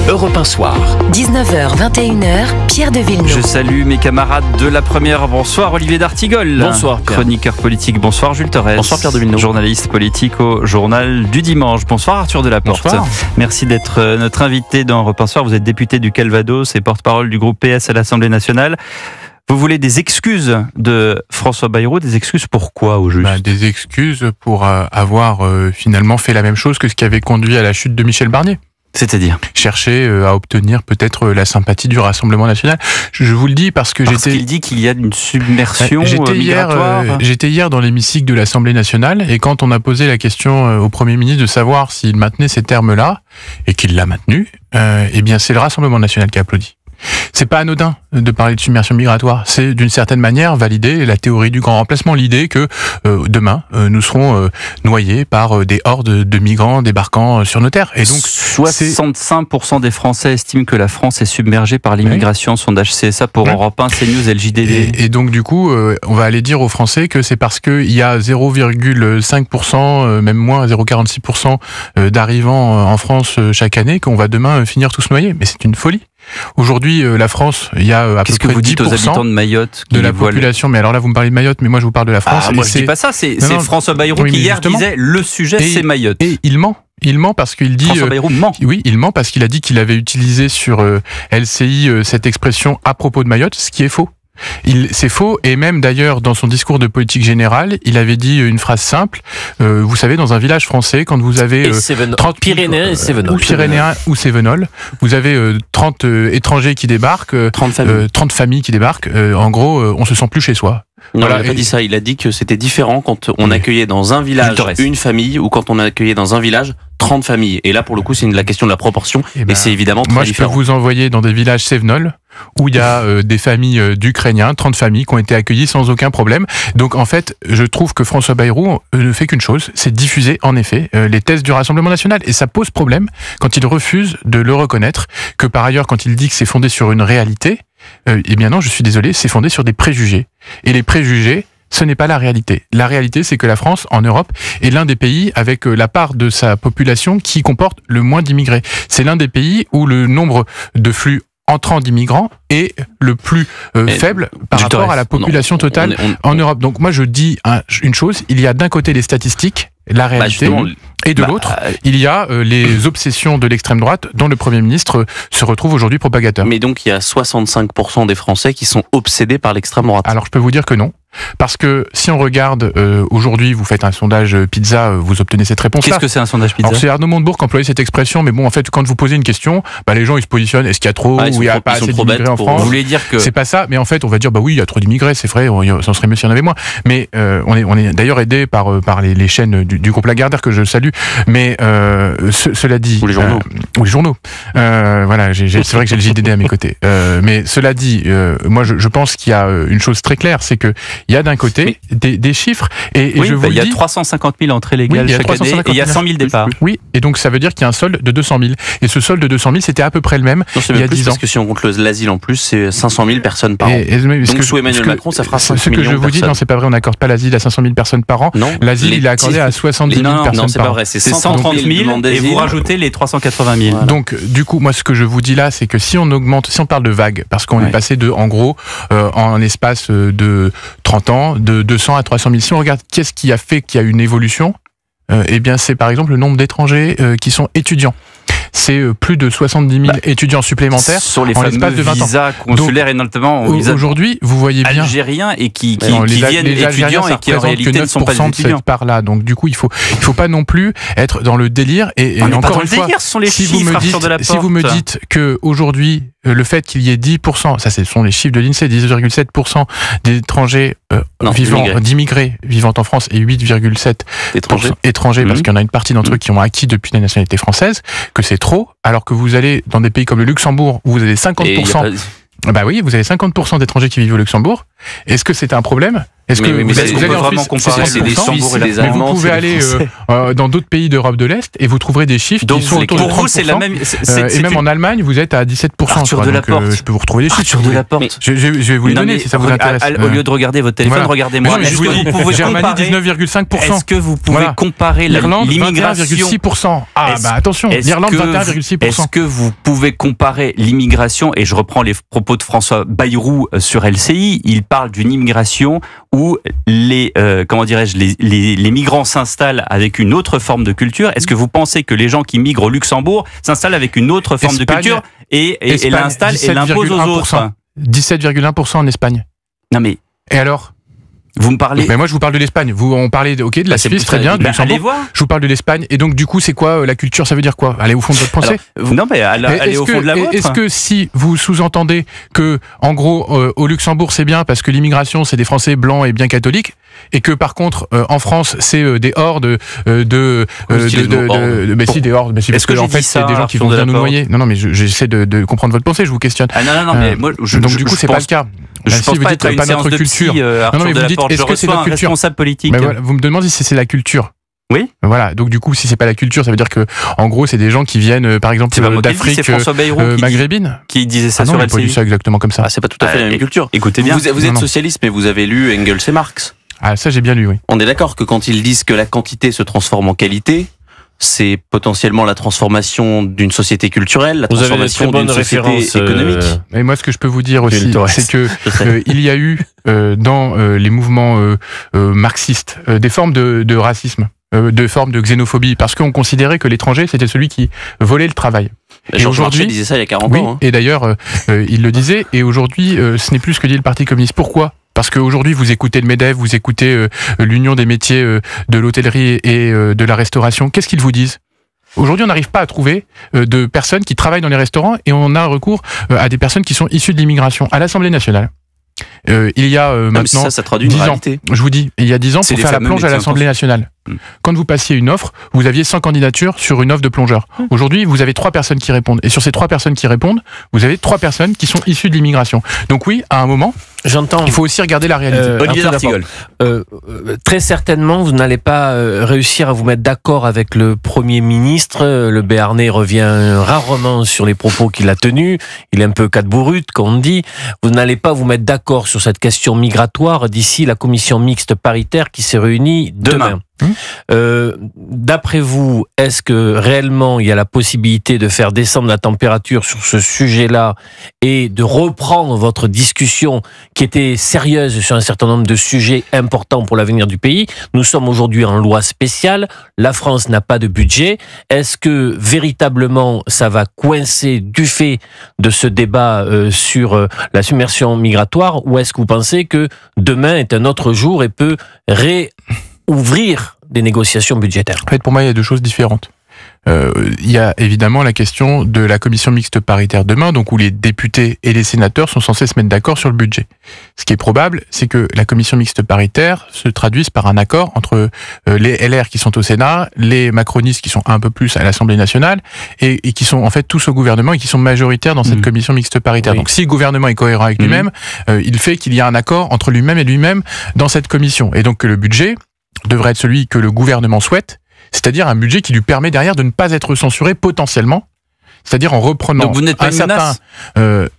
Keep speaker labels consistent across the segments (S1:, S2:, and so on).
S1: Europe 1 Soir.
S2: 19h, 21h, Pierre de Villeneuve.
S3: Je salue mes camarades de la première. Bonsoir Olivier d'Artigol.
S4: Bonsoir Pierre.
S3: Chroniqueur politique. Bonsoir Jules Torres.
S4: Bonsoir Pierre de Villeneuve.
S3: Journaliste politique au Journal du Dimanche. Bonsoir Arthur Delaporte.
S4: Bonsoir.
S3: Merci d'être notre invité dans Europe 1 Soir. Vous êtes député du Calvados et porte-parole du groupe PS à l'Assemblée nationale. Vous voulez des excuses de François Bayrou, des excuses pourquoi au juste ?
S5: Des excuses pour avoir finalement fait la même chose que ce qui avait conduit à la chute de Michel Barnier.
S3: C'est-à-dire
S5: Chercher à obtenir peut-être la sympathie du Rassemblement national. Je vous le dis parce que
S3: qu'il dit qu'il y a une submersion migratoire.
S5: J'étais hier dans l'hémicycle de l'Assemblée nationale et quand on a posé la question au Premier ministre de savoir s'il maintenait ces termes-là et qu'il l'a maintenu, eh bien c'est le Rassemblement national qui a applaudi. C'est pas anodin de parler de submersion migratoire. C'est d'une certaine manière valider la théorie du grand remplacement, l'idée que demain nous serons noyés par des hordes de migrants débarquant sur nos terres. Et donc
S3: 65% des Français estiment que la France est submergée par l'immigration. Oui. Sondage CSA pour Europe 1, CNews et le JDD.
S5: Et donc du coup, on va aller dire aux Français que c'est parce qu'il y a 0,5%, même moins 0,46% d'arrivants en France chaque année qu'on va demain finir tous noyés. Mais c'est une folie. Aujourd'hui, la France, il y a à peu près 10%
S3: vous dites aux habitants de Mayotte
S5: de la population. Mais alors là, vous me parlez de Mayotte, mais moi je vous parle de la France.
S3: Moi je dis pas ça, c'est François Bayrou qui hier disait le sujet c'est Mayotte.
S5: Et il ment. Il ment parce qu'il dit...
S3: François Bayrou ment.
S5: Oui, il ment parce qu'il a dit qu'il avait utilisé sur LCI cette expression à propos de Mayotte, ce qui est faux. C'est faux, et même d'ailleurs dans son discours de politique générale, il avait dit une phrase simple. Vous savez, dans un village français, quand vous avez 30
S4: Pyrénéens et Cévenol.
S5: Pyrénéens ou Cévenol, vous avez 30 étrangers qui débarquent, 30 familles qui débarquent. En gros, on se sent plus chez soi.
S4: Non, il n'a pas dit ça. Il a dit que c'était différent quand on accueillait dans un village une famille ou quand on accueillait dans un village 30 familles. Et là, pour le coup, c'est la question de la proportion. Et c'est évidemment très différent.
S5: Moi, je peux vous envoyer dans des villages Cévenol où il y a des familles d'Ukrainiens, 30 familles qui ont été accueillies sans aucun problème. Donc, en fait, je trouve que François Bayrou ne fait qu'une chose, c'est diffuser, en effet, les thèses du Rassemblement national. Et ça pose problème quand il refuse de le reconnaître, que par ailleurs, quand il dit que c'est fondé sur une réalité, eh bien non, je suis désolé, c'est fondé sur des préjugés. Et les préjugés, ce n'est pas la réalité. La réalité, c'est que la France, en Europe, est l'un des pays avec la part de sa population qui comporte le moins d'immigrés. C'est l'un des pays où le nombre de flux entrants d'immigrants est le plus faible par rapport à la population totale en Europe. Donc moi, je dis une chose, il y a d'un côté les statistiques, la réalité, et de l'autre, il y a les obsessions de l'extrême droite dont le Premier ministre se retrouve aujourd'hui propagateur.
S4: Mais donc il y a 65% des Français qui sont obsédés par l'extrême droite.
S5: Alors je peux vous dire que non. Parce que si on regarde aujourd'hui, vous faites un sondage pizza, vous obtenez cette réponse-là.
S3: Qu'est-ce que c'est un sondage pizza ?
S5: Alors c'est Arnaud Montebourg qui employait cette expression, mais bon, en fait, quand vous posez une question, les gens ils se positionnent. Est-ce qu'il y a trop ou il n'y a pas assez d'immigrés en France ?
S3: Vous voulez dire que
S5: c'est pas ça, mais en fait, on va dire oui, il y a trop d'immigrés, c'est vrai, ça serait mieux s'il y en avait moins. Mais on est d'ailleurs aidé par les chaînes du groupe Lagardère que je salue. Mais cela dit,
S4: ou les journaux,
S5: voilà, c'est vrai que j'ai le JDD à mes côtés. Mais cela dit, moi je pense qu'il y a une chose très claire, c'est que il y a d'un côté des chiffres et je vous
S3: il y a 350 000 entrées légales chaque année et il y a 100 000 départs.
S5: Oui, et donc ça veut dire qu'il y a un solde de 200 000. Et ce solde de 200 000, c'était à peu près le même il y a 10 ans.
S4: Parce que si on compte l'asile en plus, c'est 500 000 personnes par an. Donc sous Emmanuel Macron, ça fera 5 millions de personnes.
S5: Ce que je vous dis, non, c'est pas vrai, on n'accorde pas l'asile à 500 000 personnes par an.
S4: Non,
S5: l'asile, il est accordé à 70 000 personnes par an.
S4: Non, c'est pas vrai, c'est
S3: 130 000 et vous rajoutez les 380 000.
S5: Voilà. Donc, du coup, moi, ce que je vous dis là, c'est que si on parle de vagues, parce qu'on est passé en gros, en espace de 30 ans, de 200 à 300 000. Si on regarde qu'est-ce qui a fait qu'il y a une évolution, eh bien, c'est par exemple le nombre d'étrangers qui sont étudiants. C'est plus de 70 000 étudiants supplémentaires
S3: sur les
S5: en l'espace de 20 ans.
S3: Visas consulaires et notamment
S5: aujourd'hui, vous voyez bien
S3: algériens et qui viennent étudiants et qui en réalité ne sont pas des étudiants.
S5: Cette part-là. Donc du coup, il faut pas non plus être dans le délire. Et encore une fois,
S3: ce sont les chiffres sur de la porte.
S5: Si vous me dites que aujourd'hui le fait qu'il y ait 10%, ça ce sont les chiffres de l'INSEE, 10,7% d'étrangers d'immigrés vivant en France et 8,7% étrangers, parce qu'il y en a une partie d'entre eux qui ont acquis depuis la nationalité française, que c'est trop, alors que vous allez dans des pays comme le Luxembourg où vous avez 50%. Bah oui, vous avez 50% d'étrangers qui vivent au Luxembourg. Est-ce que c'est un problème ? Est-ce que vous allez en Suisse,
S4: c'est des Suisses et des Allemands.
S5: Vous pouvez aller dans d'autres pays d'Europe de l'Est et vous trouverez des chiffres qui sont autour de 30%.
S3: C'est la même.
S5: Et même en Allemagne, vous êtes à 17%.
S3: Arthur Delaporte.
S5: Je peux vous retrouver des chiffres.
S3: Arthur Delaporte.
S5: Je vais vous les donner si ça vous intéresse.
S3: Au lieu de regarder votre téléphone, regardez-moi.
S5: Est-ce que vous pouvez comparer 19,5%.
S3: Est-ce que vous pouvez comparer l'immigration
S5: 21,6%. Ah bah attention, l'Irlande 21,6%.
S3: Est-ce que vous pouvez comparer l'immigration, et je reprends les propos de François Bayrou sur LCI, il parle d'une immigration où les migrants s'installent avec une autre forme de culture. Est-ce que vous pensez que les gens qui migrent au Luxembourg s'installent avec une autre forme de culture et l'installent et l'imposent aux autres?
S5: 17,1% en Espagne.
S3: Non mais...
S5: Et alors ?
S3: Vous me parlez...
S5: Mais moi, je vous parle de l'Espagne. On parlait de la Suisse, très bien, du Luxembourg. Je vous parle de l'Espagne. Et donc, du coup, c'est quoi la culture? Ça veut dire quoi? Allez au fond de votre pensée.
S3: Non, mais allez au fond de la vôtre.
S5: Est-ce que si vous sous-entendez que, en gros, au Luxembourg, c'est bien parce que l'immigration, c'est des Français blancs et bien catholiques, et que par contre, en France, c'est des hordes des hordes. Est-ce que en fait, c'est des gens qui vont venir nous noyer? Non, mais j'essaie de comprendre votre pensée. Je vous questionne.
S3: Non, mais moi,
S5: donc du coup, c'est pas le cas.
S3: Je pense
S5: si vous dites pas notre culture.
S3: Non, mais vous dites,
S5: est-ce que c'est notre culture?
S3: Responsable politique.
S5: Voilà, vous me demandez si c'est la culture.
S3: Oui.
S5: Voilà. Donc du coup, si c'est pas la culture, ça veut dire que, en gros, c'est des gens qui viennent, par exemple, d'Afrique maghrébine.
S3: Qui disait ça
S5: sur LCI. Pas dit ça exactement comme ça.
S4: C'est pas tout à fait la même culture.
S3: Écoutez bien.
S4: Vous êtes socialiste, mais vous avez lu Engels et Marx.
S5: Ah, ça j'ai bien lu, oui.
S4: On est d'accord que quand ils disent que la quantité se transforme en qualité, c'est potentiellement la transformation d'une société culturelle, la transformation d'une société économique.
S5: Et moi, ce que je peux vous dire aussi, c'est que il y a eu dans les mouvements marxistes des formes de racisme, de formes de xénophobie, parce qu'on considérait que l'étranger, c'était celui qui volait le travail.
S4: Et aujourd'hui, disait ça il y a 40 ans.
S5: Et d'ailleurs, il le disait, et aujourd'hui, ce n'est plus ce que dit le Parti communiste. Pourquoi ? Parce qu'aujourd'hui, vous écoutez le MEDEF, vous écoutez l'Union des métiers de l'hôtellerie et de la restauration. Qu'est-ce qu'ils vous disent ? Aujourd'hui, on n'arrive pas à trouver de personnes qui travaillent dans les restaurants et on a recours à des personnes qui sont issues de l'immigration. À l'Assemblée nationale, il y a maintenant
S4: ça traduit
S5: 10 ans,
S4: réalité.
S5: je vous dis, il y a 10 ans, pour faire la plonge à l'Assemblée nationale. Quand vous passiez une offre, vous aviez 100 candidatures sur une offre de plongeur. Aujourd'hui, vous avez 3 personnes qui répondent. Et sur ces 3 personnes qui répondent, vous avez 3 personnes qui sont issues de l'immigration. Donc oui, à un moment, il faut aussi regarder la réalité.
S3: Olivier d'Artigol.
S1: Très certainement, vous n'allez pas réussir à vous mettre d'accord avec le Premier ministre. Le Béarnais revient rarement sur les propos qu'il a tenus. Il est un peu cadbourute, comme on dit. Vous n'allez pas vous mettre d'accord sur cette question migratoire d'ici la commission mixte paritaire qui s'est réunie demain. D'après vous, est-ce que réellement il y a la possibilité de faire descendre la température sur ce sujet-là et de reprendre votre discussion qui était sérieuse sur un certain nombre de sujets importants pour l'avenir du pays? Nous sommes aujourd'hui en loi spéciale, la France n'a pas de budget. Est-ce que véritablement ça va coincer du fait de ce débat sur la submersion migratoire, ou est-ce que vous pensez que demain est un autre jour et peut ouvrir des négociations budgétaires?
S5: En fait, pour moi, il y a deux choses différentes. Il y a évidemment la question de la commission mixte paritaire demain, donc où les députés et les sénateurs sont censés se mettre d'accord sur le budget. Ce qui est probable, c'est que la commission mixte paritaire se traduise par un accord entre les LR qui sont au Sénat, les macronistes qui sont un peu plus à l'Assemblée nationale, et qui sont en fait tous au gouvernement et qui sont majoritaires dans cette commission mixte paritaire. Donc si le gouvernement est cohérent avec lui-même, il fait qu'il y a un accord entre lui-même et lui-même dans cette commission. Et donc que le budget devrait être celui que le gouvernement souhaite, c'est-à-dire un budget qui lui permet derrière de ne pas être censuré potentiellement, c'est-à-dire en reprenant un certain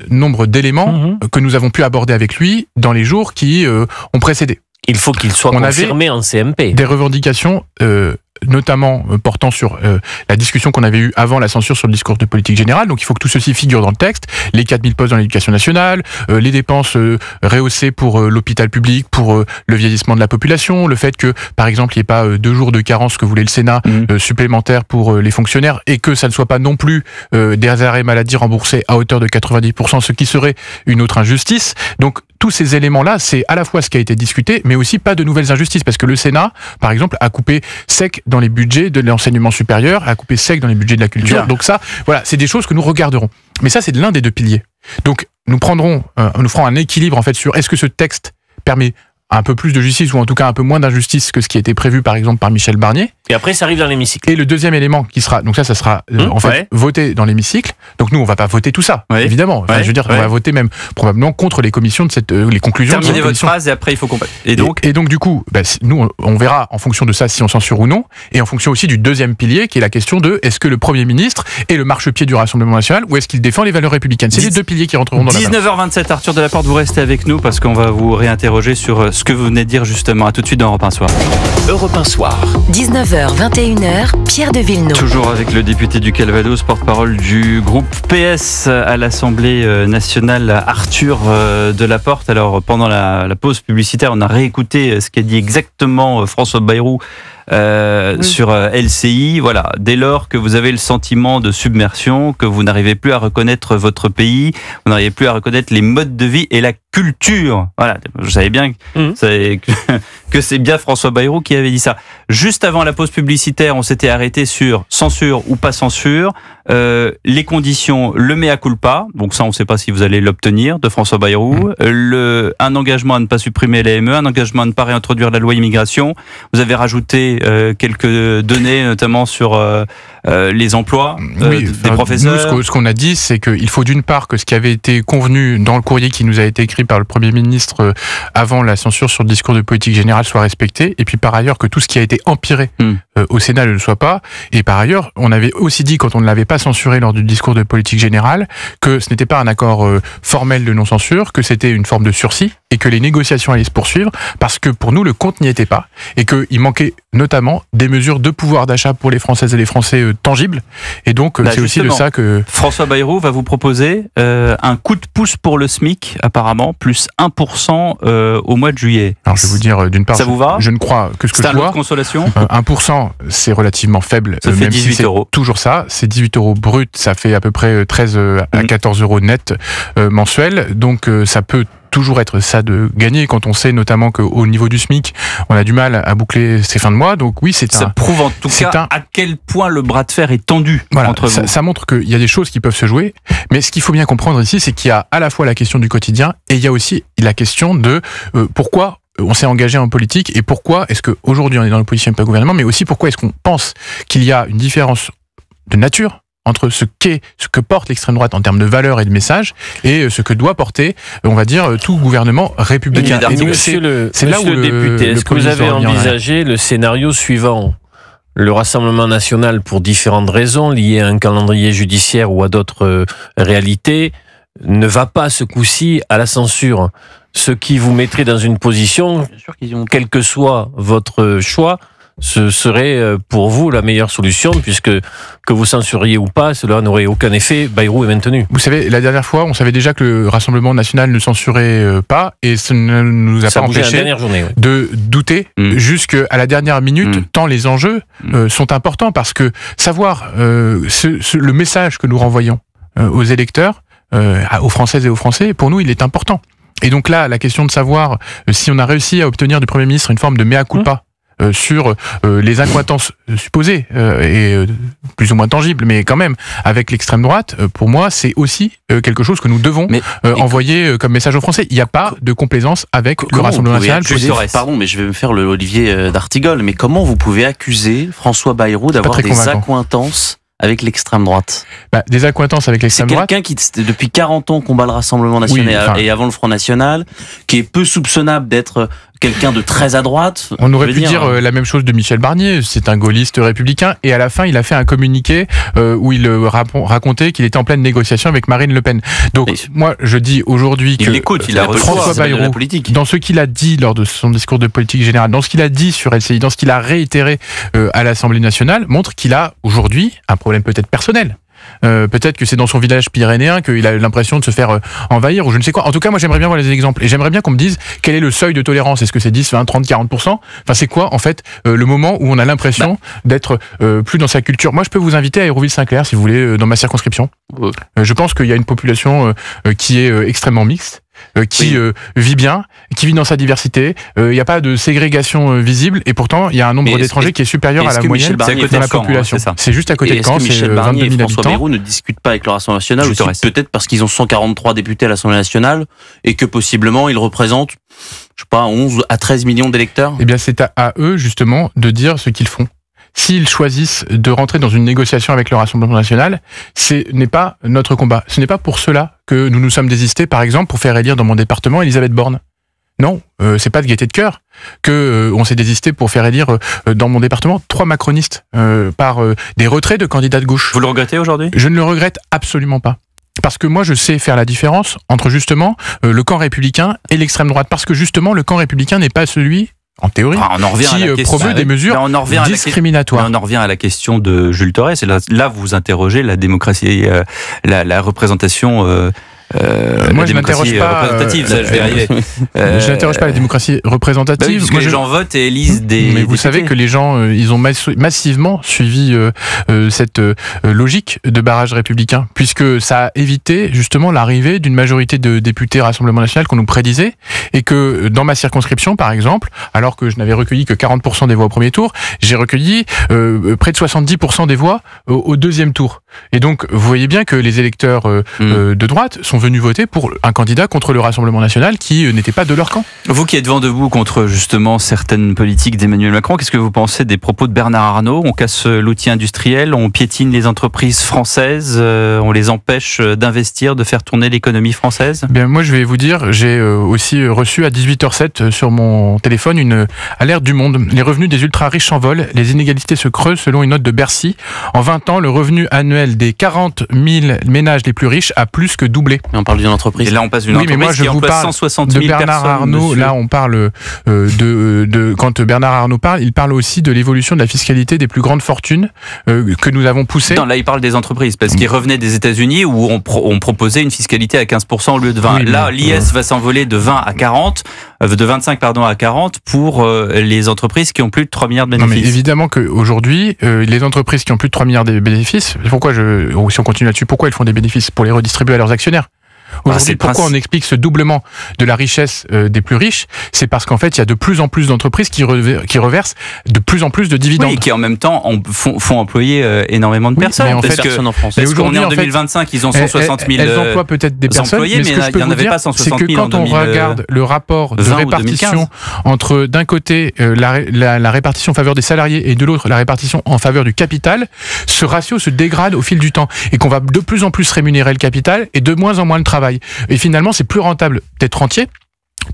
S5: nombre d'éléments que nous avons pu aborder avec lui dans les jours qui ont précédé.
S1: Il faut qu'il soit confirmé en CMP.
S5: Des revendications notamment portant sur la discussion qu'on avait eue avant la censure sur le discours de politique générale. Donc il faut que tout ceci figure dans le texte. Les 4000 postes dans l'éducation nationale, les dépenses rehaussées pour l'hôpital public, pour le vieillissement de la population, le fait que, par exemple, il n'y ait pas 2 jours de carence que voulait le Sénat supplémentaires pour les fonctionnaires, et que ça ne soit pas non plus des arrêts maladie remboursés à hauteur de 90%, ce qui serait une autre injustice. Donc tous ces éléments-là, c'est à la fois ce qui a été discuté, mais aussi pas de nouvelles injustices, parce que le Sénat, par exemple, a coupé sec dans les budgets de l'enseignement supérieur, a coupé sec dans les budgets de la culture. Bien. Donc ça, voilà, c'est des choses que nous regarderons. Mais ça, c'est l'un des 2 piliers. Donc nous ferons un équilibre en fait sur est-ce que ce texte permet un peu plus de justice, ou en tout cas un peu moins d'injustice que ce qui était prévu par exemple par Michel Barnier.
S1: Et après, ça arrive dans l'hémicycle.
S5: Et le deuxième élément qui sera, donc ça sera voté dans l'hémicycle. Donc nous, on va pas voter tout ça, évidemment. Enfin, je veux dire, on va voter même probablement contre les commissions de les conclusions.
S3: Terminez votre phrase et après il faut qu'on.
S5: Et donc du coup, nous, on verra en fonction de ça si on censure ou non, et en fonction aussi du deuxième pilier, qui est la question de est-ce que le Premier ministre est le marchepied du Rassemblement national ou est-ce qu'il défend les valeurs républicaines. C'est les deux piliers qui rentreront dans la balance.
S3: 19h27, Arthur Delaporte, vous restez avec nous parce qu'on va vous réinterroger sur ce que vous venez de dire justement. À tout de suite dans Europe 1 Soir.
S2: Europe 1 Soir. 19h, 21h, Pierre de Villeneuve.
S3: Toujours avec le député du Calvados, porte-parole du groupe PS à l'Assemblée nationale, Arthur Delaporte. Alors pendant la pause publicitaire, on a réécouté ce qu'a dit exactement François Bayrou sur LCI. Voilà, dès lors que vous avez le sentiment de submersion, que vous n'arrivez plus à reconnaître votre pays, vous n'arrivez plus à reconnaître les modes de vie et la culture. Voilà, je savais bien que c'est bien François Bayrou qui avait dit ça. Juste avant la pause publicitaire, on s'était arrêté sur censure ou pas censure, les conditions, le mea culpa, donc ça on ne sait pas si vous allez l'obtenir, de François Bayrou, un engagement à ne pas supprimer l'AME, un engagement à ne pas réintroduire la loi immigration. Vous avez rajouté quelques données, notamment sur les emplois des professeurs.
S5: Nous, ce qu'on a dit, c'est qu'il faut d'une part que ce qui avait été convenu dans le courrier qui nous a été écrit par le Premier ministre avant la censure sur le discours de politique générale soit respecté, et puis par ailleurs que tout ce qui a été empiré au Sénat ne le soit pas. Et par ailleurs, on avait aussi dit, quand on ne l'avait pas censuré lors du discours de politique générale, que ce n'était pas un accord formel de non-censure, que c'était une forme de sursis, et que les négociations allaient se poursuivre, parce que pour nous, le compte n'y était pas, et qu'il manquait notamment des mesures de pouvoir d'achat pour les Françaises et les Français tangibles. Et donc, c'est aussi de ça que...
S3: François Bayrou va vous proposer un coup de pouce pour le SMIC, apparemment, plus 1% au mois de juillet.
S5: Alors, je vais vous dire, d'une part,
S3: ça vous va ?
S5: Je ne crois que ce que je vois.
S3: C'est un lot de consolation ?
S5: 1%, c'est relativement faible.
S3: Ça fait
S5: même
S3: 18
S5: si
S3: euros.
S5: Toujours ça, c'est 18 euros brut, ça fait à peu près 13 à 14 euros net mensuels. Donc, ça peut toujours être ça de gagner quand on sait notamment qu'au niveau du SMIC, on a du mal à boucler ces fins de mois. Donc oui,
S3: ça prouve en tout cas à quel point le bras de fer est tendu entre vous.
S5: Ça montre qu'il y a des choses qui peuvent se jouer. Mais ce qu'il faut bien comprendre ici, c'est qu'il y a à la fois la question du quotidien et il y a aussi la question de pourquoi on s'est engagé en politique et pourquoi est-ce qu'aujourd'hui on est dans l'opposition et pas le gouvernement, mais aussi pourquoi est-ce qu'on pense qu'il y a une différence de nature entre ce que porte l'extrême droite en termes de valeurs et de messages et ce que doit porter, on va dire, tout gouvernement républicain.
S1: Et donc, c'est là où le député, est-ce que vous avez envisagé le scénario suivant ? Le Rassemblement national, pour différentes raisons, liées à un calendrier judiciaire ou à d'autres réalités, ne va pas ce coup-ci à la censure. Ce qui vous mettrait dans une position, quel que soit votre choix, ce serait pour vous la meilleure solution, puisque que vous censuriez ou pas, cela n'aurait aucun effet. Bayrou est maintenu.
S5: Vous savez, la dernière fois, on savait déjà que le Rassemblement national ne censurait pas, et ça ne nous a pas empêché de douter jusqu'à la dernière minute, tant les enjeux sont importants, parce que savoir le message que nous renvoyons aux électeurs, aux Françaises et aux Français, pour nous, il est important. Et donc là, la question de savoir si on a réussi à obtenir du Premier ministre une forme de mea culpa sur les incohérences supposées et plus ou moins tangibles, mais quand même avec l'extrême droite, pour moi, c'est aussi quelque chose que nous devons envoyer comme message aux Français. Il n'y a pas de complaisance avec le Rassemblement national.
S4: Pardon, mais je vais me faire le Olivier d'Artigol, mais comment vous pouvez accuser François Bayrou d'avoir des accointances avec l'extrême droite?
S5: Des accointances avec l'extrême droite.
S4: C'est quelqu'un qui, depuis 40 ans, combat le Rassemblement national et avant le Front National, qui est peu soupçonnable d'être quelqu'un de très à droite.
S5: On aurait pu dire la même chose de Michel Barnier. C'est un gaulliste républicain. Et à la fin, il a fait un communiqué où il racontait qu'il était en pleine négociation avec Marine Le Pen. Donc, moi, je dis aujourd'hui que François Bayrou, dans ce qu'il a dit lors de son discours de politique générale, dans ce qu'il a dit sur LCI, dans ce qu'il a réitéré à l'Assemblée nationale, montre qu'il a aujourd'hui un problème peut-être personnel. Peut-être que c'est dans son village pyrénéen qu'il a l'impression de se faire envahir ou je ne sais quoi. En tout cas, moi j'aimerais bien voir les exemples et j'aimerais bien qu'on me dise quel est le seuil de tolérance. Est-ce que c'est 10, 20, 30, 40%? Enfin, c'est quoi en fait le moment où on a l'impression d'être plus dans sa culture? Moi, je peux vous inviter à Hérouville-Saint-Clair si vous voulez, dans ma circonscription. Je pense qu'il y a une population qui est extrêmement mixte. Qui vit bien, qui vit dans sa diversité. Il n'y a pas de ségrégation visible et pourtant il y a un nombre d'étrangers qui est supérieur à la moyenne dans la population. C'est juste à côté de Caen, c'est 22 000 habitants.
S4: François Bayrou ne discute pas avec le Rassemblement national aussi, peut-être parce qu'ils ont 143 députés à l'Assemblée nationale et que possiblement ils représentent, je sais pas, 11 à 13 millions d'électeurs.
S5: Eh bien c'est à eux justement de dire ce qu'ils font. s'ils choisissent de rentrer dans une négociation avec le Rassemblement national, ce n'est pas notre combat. Ce n'est pas pour cela que nous nous sommes désistés, par exemple, pour faire élire dans mon département Elisabeth Borne. Non, c'est pas de gaieté de cœur que on s'est désisté pour faire élire dans mon département 3 macronistes par des retraits de candidats de gauche.
S3: Vous le regrettez aujourd'hui ?
S5: Je ne le regrette absolument pas. Parce que moi, je sais faire la différence entre justement le camp républicain et l'extrême droite. Parce que justement, le camp républicain n'est pas celui, en théorie, qui promeut des mesures discriminatoires.
S3: On en revient à la question de Jules Torres. Et là, vous interrogez la démocratie, la représentation.
S5: Moi, je n'interroge pas
S3: représentative, ça, je vais arriver.
S5: Je n'interroge pas la démocratie représentative.
S3: Bah oui, parce que les gens votent et élisent des.
S5: Mais vous savez que les gens, ils ont massivement suivi cette logique de barrage républicain, puisque ça a évité justement l'arrivée d'une majorité de députés Rassemblement national qu'on nous prédisait, et que dans ma circonscription, par exemple, alors que je n'avais recueilli que 40% des voix au premier tour, j'ai recueilli près de 70% des voix au deuxième tour. Et donc, vous voyez bien que les électeurs de droite sont venus voter pour un candidat contre le Rassemblement national qui n'était pas de leur camp.
S3: Vous qui êtes vent debout contre justement certaines politiques d'Emmanuel Macron, qu'est-ce que vous pensez des propos de Bernard Arnault ? On casse l'outil industriel, on piétine les entreprises françaises, on les empêche d'investir, de faire tourner l'économie française ?
S5: Bien, moi je vais vous dire, j'ai aussi reçu à 18h07 sur mon téléphone une alerte du Monde. Les revenus des ultra-riches s'envolent, les inégalités se creusent selon une note de Bercy. En 20 ans, le revenu annuel des 40 000 ménages les plus riches a plus que doublé.
S4: Et on parle d'une entreprise.
S3: Et là, on passe d'une entreprise
S5: mais moi,
S3: qui emploie 160 000
S5: de Bernard
S3: personnes.
S5: Arnault,
S3: Monsieur.
S5: là, on parle quand Bernard Arnault parle, il parle aussi de l'évolution de la fiscalité des plus grandes fortunes que nous avons poussées.
S3: Non, là, il parle des entreprises, parce qu'il revenait des États-Unis où on proposait une fiscalité à 15% au lieu de 20. Oui, là, l'IS va s'envoler de 20 à 40, de 25 à 40 pour les entreprises qui ont plus de 3 milliards de bénéfices.
S5: Non, mais évidemment qu'aujourd'hui, les entreprises qui ont plus de 3 milliards de bénéfices, si on continue là-dessus, pourquoi elles font des bénéfices ? Pour les redistribuer à leurs actionnaires. Aujourd'hui, pourquoi on explique ce doublement de la richesse des plus riches ? C'est parce qu'en fait, il y a de plus en plus d'entreprises qui reversent de plus en plus de dividendes.
S3: Oui, et qui en même temps font employer énormément de personnes.
S5: Mais en
S3: parce
S5: fait,
S3: que,
S4: en France.
S3: parce qu'on est en 2025, ils ont 160 000
S5: elles emploient peut-être des personnes,
S3: employés,
S5: mais ce que je peux vous dire, c'est que quand on regarde le rapport de répartition entre, d'un côté, la répartition en faveur des salariés et de l'autre, la répartition en faveur du capital, ce ratio se dégrade au fil du temps et qu'on va de plus en plus rémunérer le capital et de moins en moins le travail. Et finalement, c'est plus rentable d'être rentier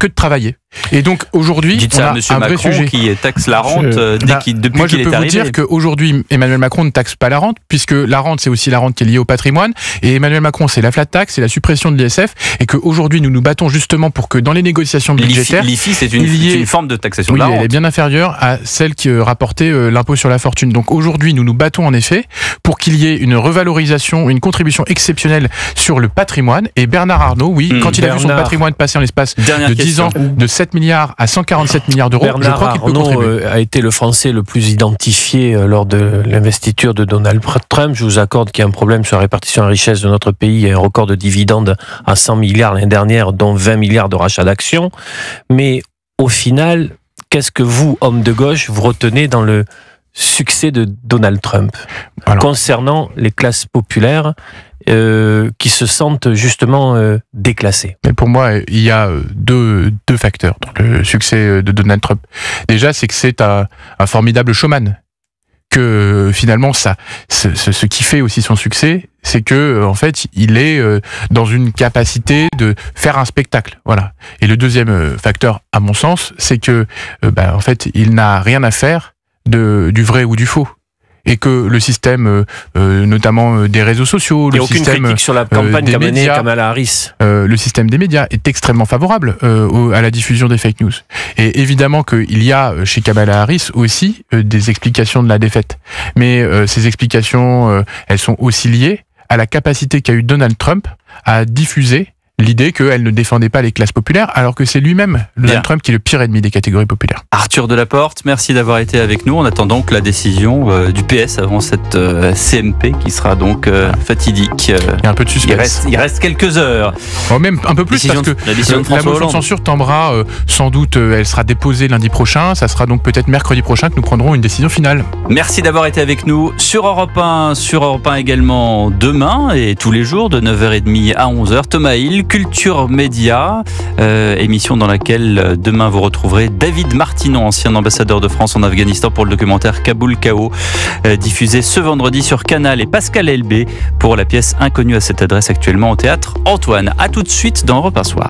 S5: que de travailler. Et donc aujourd'hui, on a un vrai sujet
S3: qui taxe la rente depuis qu'il est arrivé.
S5: Moi, je peux vous dire qu'aujourd'hui, Emmanuel Macron ne taxe pas la rente, puisque la rente, c'est aussi la rente qui est liée au patrimoine. Et Emmanuel Macron, c'est la flat tax, c'est la suppression de l'ISF, et qu'aujourd'hui, nous nous battons justement pour que dans les négociations budgétaires,
S3: l'IFI, c'est une forme de taxation de la rente.
S5: Elle est bien inférieure à celle qui rapportait l'impôt sur la fortune. Donc aujourd'hui, nous nous battons en effet pour qu'il y ait une revalorisation, une contribution exceptionnelle sur le patrimoine. Et Bernard Arnault, quand il a vu son patrimoine passer en l'espace de 10 ans, de 7 milliards à 147 milliards d'euros, je crois qu'il peut contribuer.
S1: A été le Français le plus identifié lors de l'investiture de Donald Trump. Je vous accorde qu'il y a un problème sur la répartition de la richesse de notre pays. Il y a un record de dividendes à 100 milliards l'année dernière, dont 20 milliards de rachats d'actions. Mais au final, qu'est-ce que vous, homme de gauche, vous retenez dans le succès de Donald Trump concernant les classes populaires qui se sentent justement déclassées?
S5: Mais pour moi, il y a deux facteurs dans le succès de Donald Trump. Déjà, c'est que c'est un formidable showman. Que finalement, ce qui fait aussi son succès, c'est que en fait, il est dans une capacité de faire un spectacle. Voilà. Et le deuxième facteur, à mon sens, c'est que en fait, il n'a rien à faire du vrai ou du faux. Et que le système, notamment des réseaux sociaux, le système
S1: aucune critique sur la campagne qu'a menée Kamala Harris.
S5: Le système des médias est extrêmement favorable à la diffusion des fake news. Et évidemment qu'il y a chez Kamala Harris aussi des explications de la défaite. Mais ces explications, elles sont aussi liées à la capacité qu'a eu Donald Trump à diffuser l'idée qu'elle ne défendait pas les classes populaires, alors que c'est lui-même, Donald Trump, qui est le pire ennemi des catégories populaires.
S3: Arthur Delaporte, merci d'avoir été avec nous. On attend donc la décision du PS avant cette CMP qui sera donc fatidique.
S5: Il y a un peu de suspense.
S3: Il reste quelques heures.
S5: Même un peu plus, parce que la motion de censure tombera sans doute, elle sera déposée lundi prochain. Ça sera donc peut-être mercredi prochain que nous prendrons une décision finale.
S3: Merci d'avoir été avec nous sur Europe 1, également demain et tous les jours de 9h30 à 11h. Thomas Hill, Culture Média, émission dans laquelle demain vous retrouverez David Martinon, ancien ambassadeur de France en Afghanistan, pour le documentaire Kaboul Chaos, diffusé ce vendredi sur Canal, et Pascal Elbé pour la pièce Inconnue à cette adresse, actuellement au théâtre Antoine. À tout de suite dans Europe 1 Soir.